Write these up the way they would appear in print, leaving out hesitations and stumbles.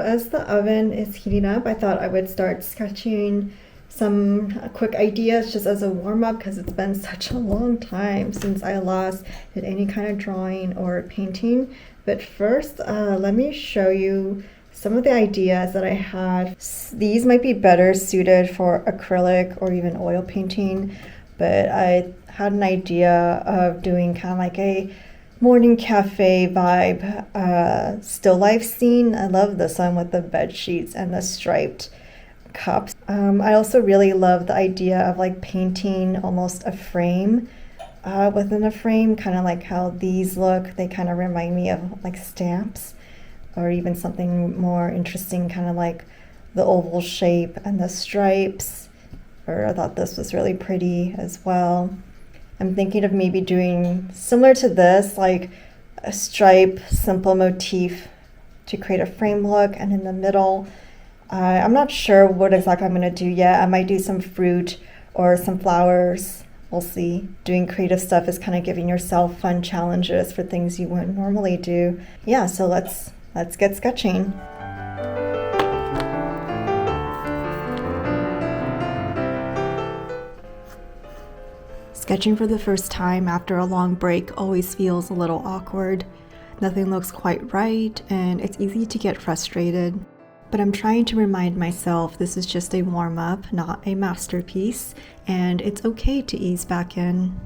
as the oven is heating up, I thought I would start sketching some quick ideas just as a warm-up, because it's been such a long time since I last did any kind of drawing or painting. But first, let me show you some of the ideas that I had. These might be better suited for acrylic or even oil painting, but I had an idea of doing kind of like a morning cafe vibe still life scene. I love this one with the bed sheets and the striped cups. I also really love the idea of like painting almost a frame within a frame, kind of like how these look. They kind of remind me of like stamps, or even something more interesting, kind of like the oval shape and the stripes. Or I thought this was really pretty as well. I'm thinking of maybe doing similar to this, like a stripe simple motif to create a frame look, and in the middle, I'm not sure what exactly I'm gonna do yet. I might do some fruit or some flowers. We'll see. Doing creative stuff is kind of giving yourself fun challenges for things you wouldn't normally do. Yeah, so let's get sketching. Sketching for the first time after a long break always feels a little awkward. Nothing looks quite right, and it's easy to get frustrated. But I'm trying to remind myself this is just a warm-up, not a masterpiece, and it's okay to ease back in.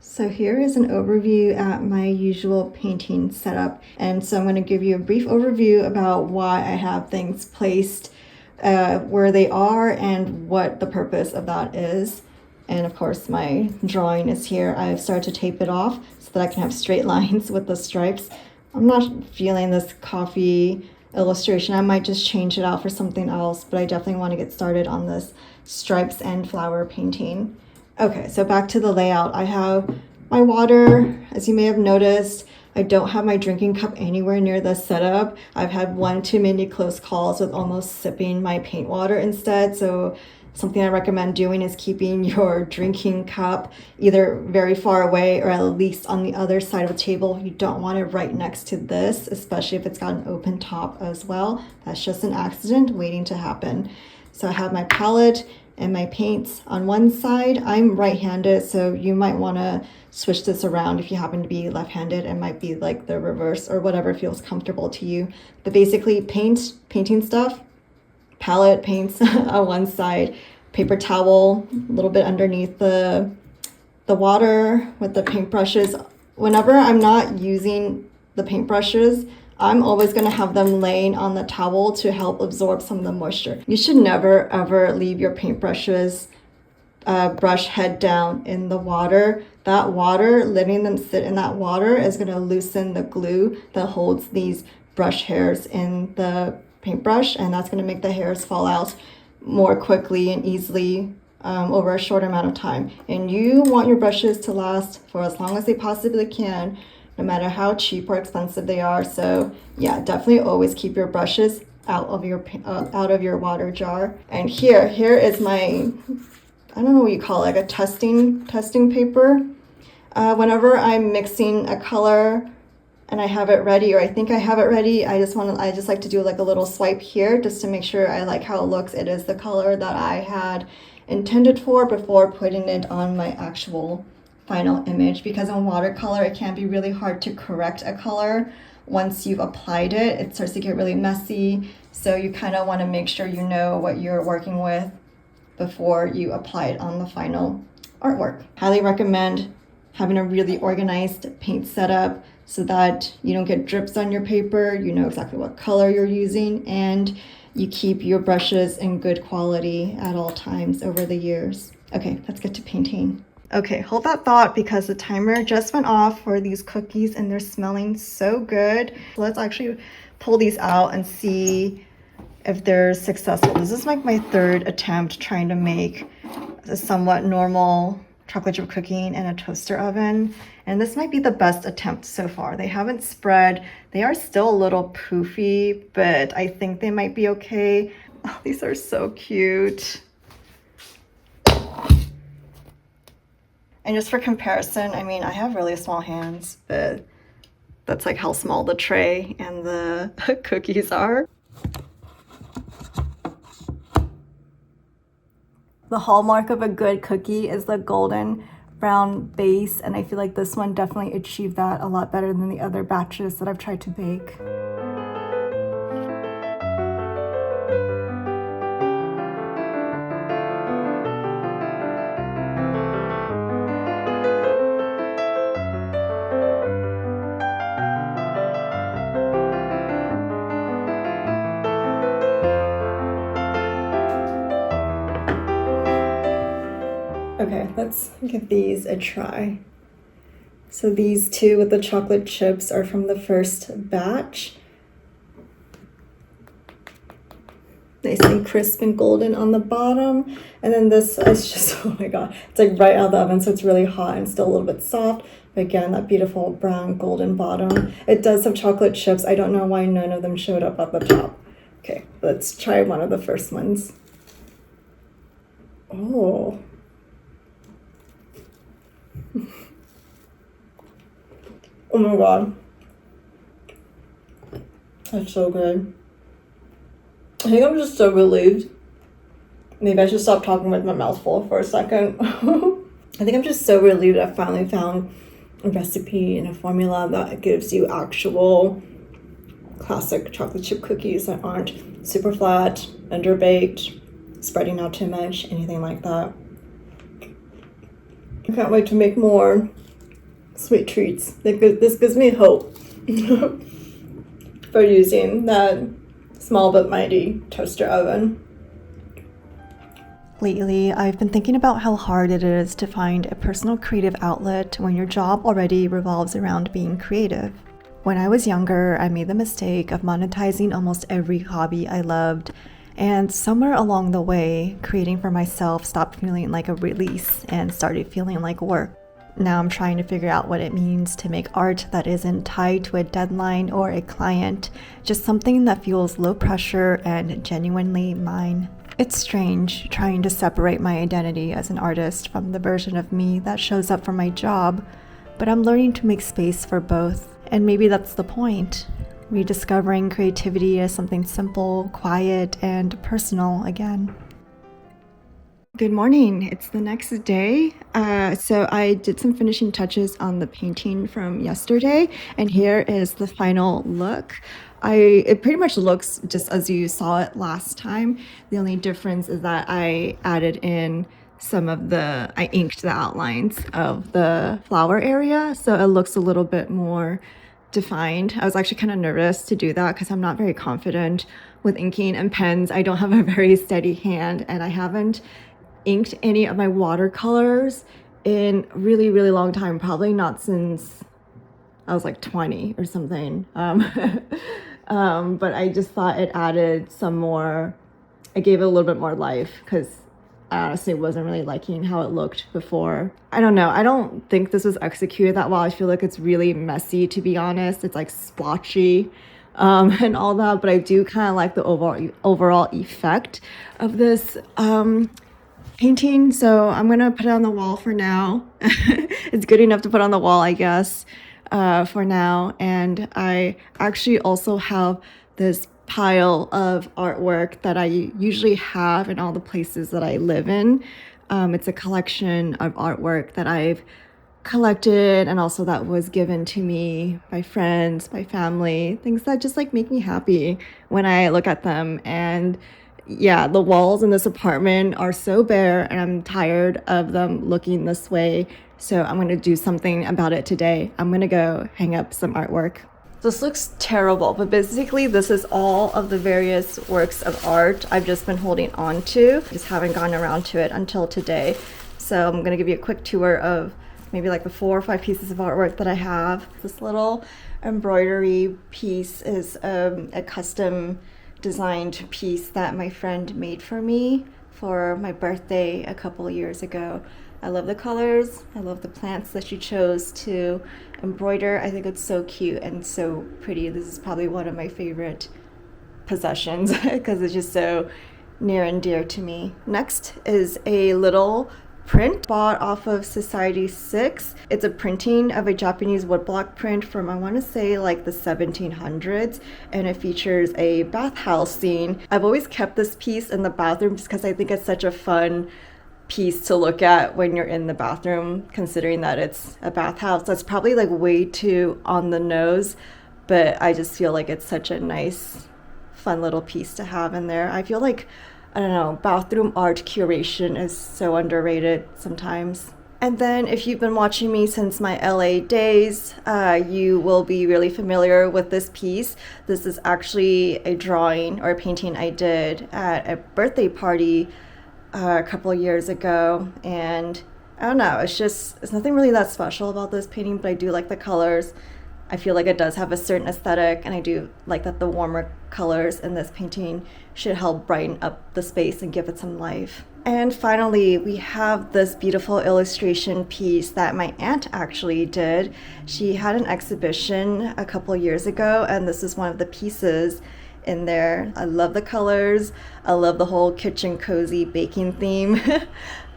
So here is an overview at my usual painting setup. And so I'm going to give you a brief overview about why I have things placed where they are and what the purpose of that is. And of course my drawing is here. I've started to tape it off so that I can have straight lines with the stripes. I'm not feeling this coffee illustration. I might just change it out for something else, but I definitely want to get started on this stripes and flower painting. Okay, so back to the layout. I have my water. As you may have noticed, I don't have my drinking cup anywhere near the setup. I've had one too many close calls with almost sipping my paint water instead. So something I recommend doing is keeping your drinking cup either very far away or at least on the other side of the table. You don't want it right next to this, especially if it's got an open top as well. That's just an accident waiting to happen. So I have my palette and my paints on one side. I'm right-handed, so you might want to switch this around if you happen to be left-handed. It might be like the reverse or whatever feels comfortable to you. But basically painting stuff, palette, paints on one side, paper towel a little bit underneath the water with the paintbrushes. Whenever I'm not using the paintbrushes, I'm always going to have them laying on the towel to help absorb some of the moisture. You should never ever leave your paintbrushes brush head down in the water. That water, letting them sit in that water, is going to loosen the glue that holds these brush hairs in the paintbrush, and that's going to make the hairs fall out more quickly and easily over a short amount of time. And you want your brushes to last for as long as they possibly can, no matter how cheap or expensive they are. So yeah, definitely always keep your brushes out of your water jar. And here is my, I don't know what you call it, like a testing paper. Whenever I'm mixing a color and I have it ready, or I think I have it ready, I just like to do like a little swipe here just to make sure I like how it looks. It is the color that I had intended for before putting it on my actual final image, because in watercolor it can be really hard to correct a color once you've applied it. It starts to get really messy, so you kind of want to make sure you know what you're working with before you apply it on the final artwork. Highly recommend having a really organized paint setup so that you don't get drips on your paper, you know exactly what color you're using, and you keep your brushes in good quality at all times over the years. Okay, let's get to painting. Okay, hold that thought because the timer just went off for these cookies and they're smelling so good. Let's actually pull these out and see if they're successful. This is like my third attempt trying to make a somewhat normal chocolate chip cookie in a toaster oven, and this might be the best attempt so far. They haven't spread. They are still a little poofy, but I think they might be okay. Oh, these are so cute. And just for comparison, I mean, I have really small hands, but that's like how small the tray and the cookies are. The hallmark of a good cookie is the golden brown base, and I feel like this one definitely achieved that a lot better than the other batches that I've tried to bake. Okay, let's give these a try. So these two with the chocolate chips are from the first batch. Nice and crisp and golden on the bottom. And then this is just, oh my God, it's like right out of the oven, so it's really hot and still a little bit soft. But again, that beautiful brown golden bottom. It does have chocolate chips. I don't know why none of them showed up at the top. Okay, let's try one of the first ones. Oh. Oh my God. That's so good. I think I'm just so relieved. Maybe I should stop talking with my mouth full for a second. I think I'm just so relieved I finally found a recipe and a formula that gives you actual classic chocolate chip cookies that aren't super flat, underbaked, spreading out too much, anything like that. I can't wait to make more sweet treats. This gives me hope for using that small but mighty toaster oven. Lately, I've been thinking about how hard it is to find a personal creative outlet when your job already revolves around being creative. When I was younger, I made the mistake of monetizing almost every hobby I loved, and somewhere along the way, creating for myself stopped feeling like a release and started feeling like work. Now I'm trying to figure out what it means to make art that isn't tied to a deadline or a client, just something that feels low pressure and genuinely mine. It's strange trying to separate my identity as an artist from the version of me that shows up for my job, but I'm learning to make space for both, and maybe that's the point. Rediscovering creativity as something simple, quiet, and personal again. Good morning. It's the next day. So I did some finishing touches on the painting from yesterday, and here is the final look. It pretty much looks just as you saw it last time. The only difference is that I added in I inked the outlines of the flower area, so it looks a little bit more defined. I was actually kind of nervous to do that because I'm not very confident with inking and pens. I don't have a very steady hand, and I haven't inked any of my watercolors in really, really long time, probably not since I was like 20 or something. But I just thought it added some more, it gave it a little bit more life because I honestly wasn't really liking how it looked before. I don't know. I don't think this was executed that well. I feel like it's really messy, to be honest. It's like splotchy and all that, but I do kind of like the overall effect of this painting. So I'm gonna put it on the wall for now. It's good enough to put on the wall, I guess, for now. And I actually also have this pile of artwork that I usually have in all the places that I live in. It's a collection of artwork that I've collected and also that was given to me by friends, by family, things that just like make me happy when I look at them. And yeah, the walls in this apartment are so bare and I'm tired of them looking this way. So I'm going to do something about it today. I'm going to go hang up some artwork. This looks terrible, but basically this is all of the various works of art I've just been holding on to. Just haven't gotten around to it until today. So I'm going to give you a quick tour of maybe like the 4 or 5 pieces of artwork that I have. This little embroidery piece is a custom designed piece that my friend made for me for my birthday a couple years ago. I love the colors. I love the plants that she chose to embroider. I think it's so cute and so pretty. This is probably one of my favorite possessions because it's just so near and dear to me. Next is a little print bought off of Society 6. It's a printing of a Japanese woodblock print from, I want to say, like the 1700s, and it features a bathhouse scene. I've always kept this piece in the bathroom just because I think it's such a fun piece to look at when you're in the bathroom, considering that it's a bathhouse. That's probably like way too on the nose, but I just feel like it's such a nice, fun little piece to have in there. I feel like, I don't know, bathroom art curation is so underrated sometimes. And then if you've been watching me since my LA days, you will be really familiar with this piece. This is actually a drawing or a painting I did at a birthday party a couple of years ago. And I don't know, it's nothing really that special about this painting, but I do like the colors. I feel like it does have a certain aesthetic, and I do like that the warmer colors in this painting should help brighten up the space and give it some life. And finally, we have this beautiful illustration piece that my aunt actually did. She had an exhibition a couple years ago, and this is one of the pieces in there. I love the colors. I love the whole kitchen cozy baking theme.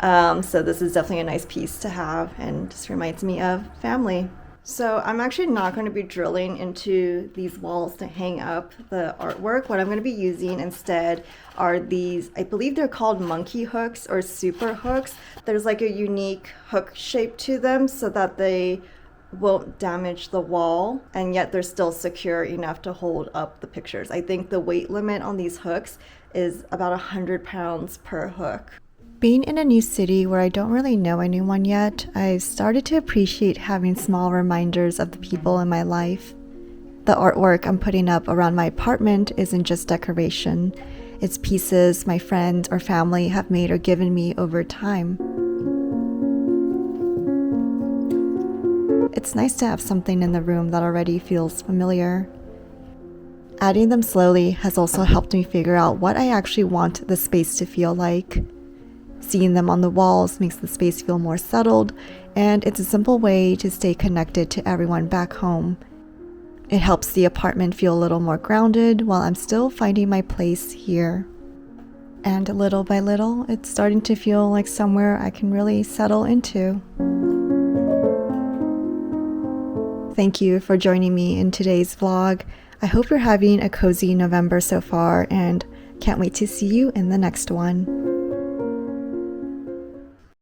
So this is definitely a nice piece to have and just reminds me of family. So I'm actually not going to be drilling into these walls to hang up the artwork. What I'm going to be using instead are these, I believe they're called monkey hooks or super hooks. There's like a unique hook shape to them so that they won't damage the wall, and yet they're still secure enough to hold up the pictures. I think the weight limit on these hooks is about 100 pounds per hook. Being in a new city where I don't really know anyone yet, I've started to appreciate having small reminders of the people in my life. The artwork I'm putting up around my apartment isn't just decoration. It's pieces my friends or family have made or given me over time. It's nice to have something in the room that already feels familiar. Adding them slowly has also helped me figure out what I actually want the space to feel like. Seeing them on the walls makes the space feel more settled, and it's a simple way to stay connected to everyone back home. It helps the apartment feel a little more grounded while I'm still finding my place here. And little by little, it's starting to feel like somewhere I can really settle into. Thank you for joining me in today's vlog. I hope you're having a cozy November so far, and can't wait to see you in the next one.